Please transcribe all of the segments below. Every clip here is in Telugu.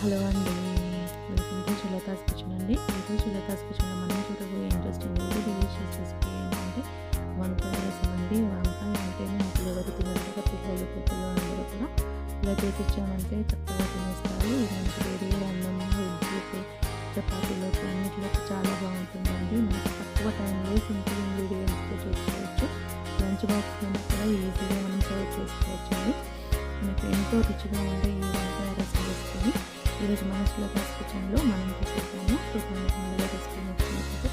హలో అండి. వెల్కమ్ టు సులతాస్ కిచెన్ అండి. ఈరోజు సులతాస్ కిచెన్లో మనం చూడబోయే ఇంట్రెస్టింగ్ డెలిషియస్ రెసిపీ ఏంటంటే వంకాయ రసం అండి. వంకాయ అంటేనే అసలు ఎవరు తినరు, పిల్లలు పెద్దలు అందరూ కూడా ఇలా చేసి ఇచ్చామంటే చక్కగా తినేస్తారు. ఇలాంటి వేడి అన్నం, ఇడ్లీకి, చపాతీలోకి అన్నిటిలోకి చాలా బాగుంటుందండి. మనకి తక్కువ టైంలో సింపుల్ ఇంగ్రీడియంట్స్తో చేసుకోవచ్చు. లంచ్ బాక్స్లో కూడా ఈజీగా మనం సర్వ్ చేసుకోవచ్చు అండి. మనకి ఎంతో రుచిగా ఉండే ఈ వంకాయ రసం రెసిపీని ఈరోజు మన సులతాస్ కిచెన్లో మనం చేసేద్దాము. చూడడానికి ముందుగా రెసిపీ నచ్చినట్లయితే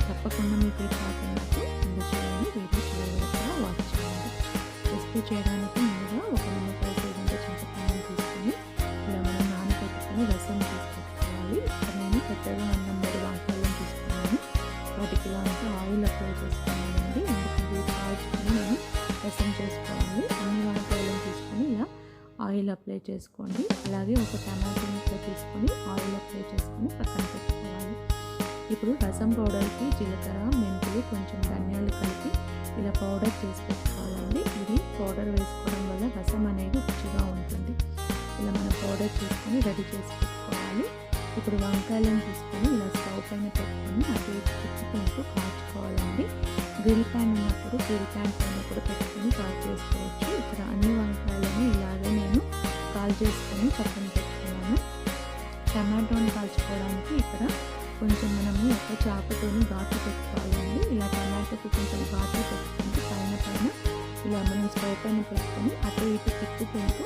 తప్పకుండా మీకు ఈ పాటలకు ముందు చేయండి, వీడియో చివరి కూడా వాచ్ చేయండి. రెసిపీ చేయడానికి ముందుగా ఒక నిమ్మకాయ సైజంత చింతపండుని తీసుకొని ఇలా మనం నానబెట్టుకొని రసం తీసుకెట్టుకోవాలి. ఇక్కడ నేను పెద్దగా అన్నం 3 వంకాయలను తీసుకున్నాను. వాటికి ఇలా అంతా ఆయిల్ అప్లై చేసుకున్నానండి. ఎందుకంటే కాల్చుకొని మనం రసం చేసుకోవాలి. అన్ని వంకాయలను తీసుకొని ఇలా ఆయిల్ అప్లై చేసుకోండి. అలాగే ఒక టమాటో ముక్క తీసుకొని ఆయిల్ అప్లై చేసుకొని పక్కన పెట్టుకోవాలి. ఇప్పుడు రసం పౌడర్కి జీలకర్ర, మెంతులు, కొంచెం ధనియాలు కలిపి ఇలా పౌడర్ చేసి పెట్టుకోవాలండి. ఇది పౌడర్ వేసుకోవడం వల్ల రసం అనేది రుచిగా ఉంటుంది. ఇలా మనం పౌడర్ చేసుకొని రెడీ చేసి పెట్టుకోవాలి. ఇప్పుడు వంకాయలను తీసుకొని ఇలా స్టవ్ పైన పెట్టుకొని అటు ఇటు తిప్పుకుంటూ కాల్చుకోవాలండి. గ్రిల్ ప్యాన్ ఉన్నప్పుడు గ్రిల్ ప్యాన్ పైన కూడా పెట్టుకొని కాల్ చేసుకోవచ్చు. ఇక్కడ అన్ని వంకాయలను ఇలాగే నేను కాల్ చేసుకొని పక్కన పెట్టుకున్నాను. టమాటోని కాల్చుకోవడానికి ఇక్కడ కొంచెం మనము ఒక చాకుతోని ఘాటు పెట్టుకోవాలండి. ఇలా టమాటోకి కొంచెం ఘాటు పెట్టుకుంటూ పైన ఇలా మనం స్టవ్ పైన పెట్టుకొని అటు ఇటు తిప్పుకుంటూ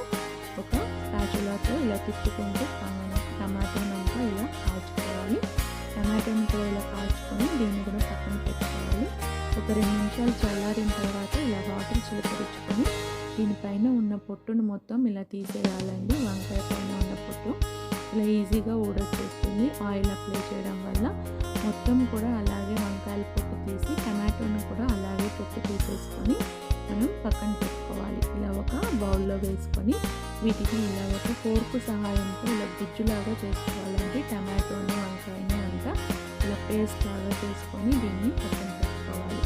ఒక స్పాచులాతో ఇలా తిప్పుకుంటూ టమాటోని అంతా ఇలా కాల్చుకోవాలి. టమాటోని కూడా ఇలా కాల్చుకొని దీన్ని కూడా పక్కన పెట్టుకోవాలి. ఒక 2 నిమిషాలు చల్లారిన తర్వాత ఇలా వాటర్ చిలకరించుకొని దీనిపైన ఉన్న పొట్టును మొత్తం ఇలా తీసేయాలండి. వంకాయ పైన ఉన్న పొట్టు ఇలా ఈజీగా ఊడొచ్చేస్తుంది. ఆయిల్ అప్లై చేయడం వల్ల మొత్తం కూడా అలాగే వంకాయల పొట్టు తీసి టమాటోని కూడా అలాగే పొట్టు తీసేసుకొని మనం పక్కన పెట్టుకోవాలి. ఇలా ఒక బౌల్లో వేసుకొని వీటిని ఇలా ఒక ఫోర్క్ సహాయంతో ఇలా గుజ్జులాగా చేసుకోవాలండి. టమాటోని, వంకాయని అంతా ఇలా పేస్ట్ లాగా చేసుకొని దీన్ని పక్కన పెట్టుకోవాలి.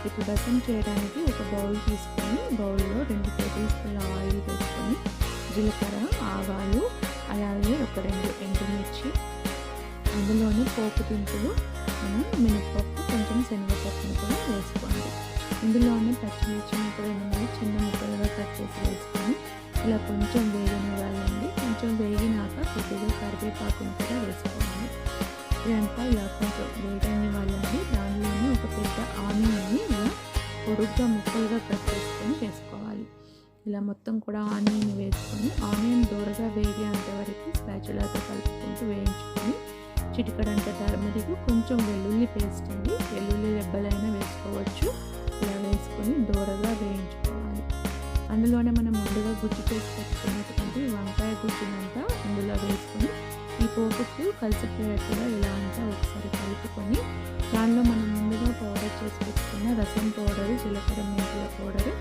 ఇప్పుడు రసం చేయడానికి ఒక బౌల్ తీసుకొని బౌల్లో 2 టేబుల్ స్పూన్ల ఆయిల్ వేసుకొని జీలకర్ర, ఆవాలు, అలాగే ఒక 2 ఎండుమిర్చి, అందులోనే పోపు దినుసులు, మనం మినపప్పు, కొంచెం శనగపప్పును కూడా వేసుకోండి. ఇందులోనే పచ్చిమిర్చిని కూడా 8 చిన్న ముక్కలుగా కట్ చేసి వేసుకొని ఇలా కొంచెం వేగనివ్వాలండి. కొంచెం వేగినాక కొద్దిగా కరివేపాకును కూడా వేసుకోవాలి. ఇదంతా ఇలా కొంచెం వేగనివ్వాలండి. దానిలోనే ఒక పెద్ద ఆనియన్ని ఇలా పొడుగ్గా ముక్కలుగా కట్ చేసుకొని వేసుకోవాలి. ఇలా మొత్తం కూడా ఆనియన్ వేసుకొని ఆనియన్ దూరగా వేగేంత వరకు స్పాచులాతో కలుపుకుంటూ వేయించుకొని చిటికడంత టర్మరిక్, కొంచెం వెల్లుల్లి పేస్ట్ అండి, వెల్లుల్లి రెబ్బలైనా వేసుకోవచ్చు. ఇలా వేసుకొని దూరగా వేయించుకోవాలి. అందులోనే మనం ముందుగా గుజ్జు చేసి పెట్టుకున్నటువంటి వంకాయ గుజ్జునంతా ఇందులో వేసుకొని ఈ పోపుకు కలిసిపోయేట్టుగా ఇలా అంతా ఒకసారి కలుపుకొని దానిలో మనం ముందుగా పౌడర్ చేసి పెట్టుకున్న రసం పౌడరు, జీలకర్ర, మెంతుల పౌడరు,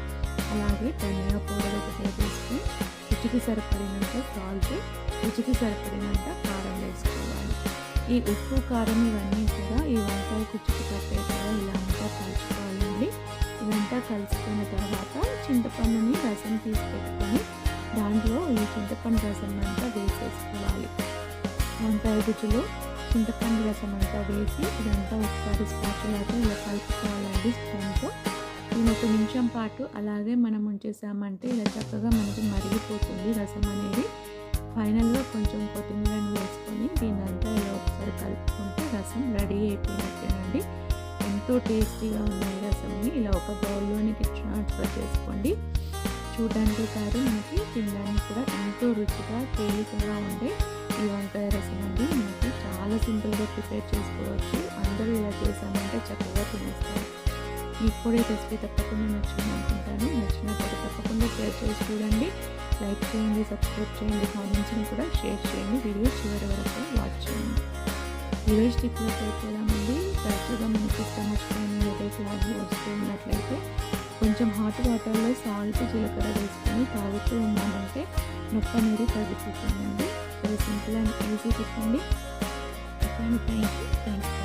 అలాగే ధనియా పౌడర్ ఒక టేబుల్ స్పూన్, రుచికి సరిపడినంత సాల్ట్, రుచికి సరిపడినంత కారం వేసుకోవాలి. ఈ ఉప్పు, కారం ఇవన్నీ కూడా ఈ వంకాయ గుజ్జుకి పట్టేట్టుగా ఇలా అంతా కలుపుకోవాలండి. ఇదంతా కలిసిపోయిన తర్వాత చింతపండుని రసం తీసి పెట్టుకొని దాంట్లో ఈ చింతపండు రసం అంతా వేసేసుకోవాలి. వంకాయ గుజ్జులో చింతపండు రసం అంతా వేసి ఇదంతా ఒకసారి స్పాచులాతో ఇలా కలుపుకోవాలండి స్పూన్తో. దీని 1 నిమిషం పాటు అలాగే మనం ఉంచేసామంటే ఇలా చక్కగా మనకి మరిగిపోతుంది రసం అనేది. ఫైనల్గా కొంచెం కొత్తిమీరను వేసుకొని దీన్ని అంతా ఇలా ఒకసారి కలుపుకుంటే రసం రెడీ అయిపోయినట్టేనండి. ఎంతో టేస్టీగా ఉన్న ఈ రసంని ఇలా ఒక బౌల్లోనికి ట్రాన్స్ఫర్ చేసుకోండి. చూడడానికి కాదు, మనకి తినడానికి కూడా ఎంతో రుచిగా తేలికగా ఉండే ఈ వంకాయ రసం అండి. మనకి చాలా సింపుల్గా ప్రిపేర్ చేసుకోవచ్చు. అందరూ ఇలా చేసామంటే చక్కగా తినేస్తారు. మీకు కూడా ఈ రెసిపీ తప్పకుండా నచ్చింది అనుకుంటాను. నచ్చినట్లయితే తప్పకుండా షేర్ చేసి చూడండి, లైక్ చేయండి, సబ్స్క్రైబ్ చేయండి, కామెంట్స్ని కూడా షేర్ చేయండి, వీడియో చివరి వరకు వాచ్ చేయండి. ఈరోజు టిప్లోకి వెళ్ళామండి. తరచుగా మనకి స్టమక్ పెయిన్, హెడేక్ లాగా వస్తూ ఉన్నట్లయితే కొంచెం హాట్ వాటర్లో సాల్ట్, జీలకర్ర వేసుకొని తాగుతూ ఉన్నామంటే నొప్పి అనేది తగ్గిపోతుందండి. Very simple and easy tip అండి. Thank you.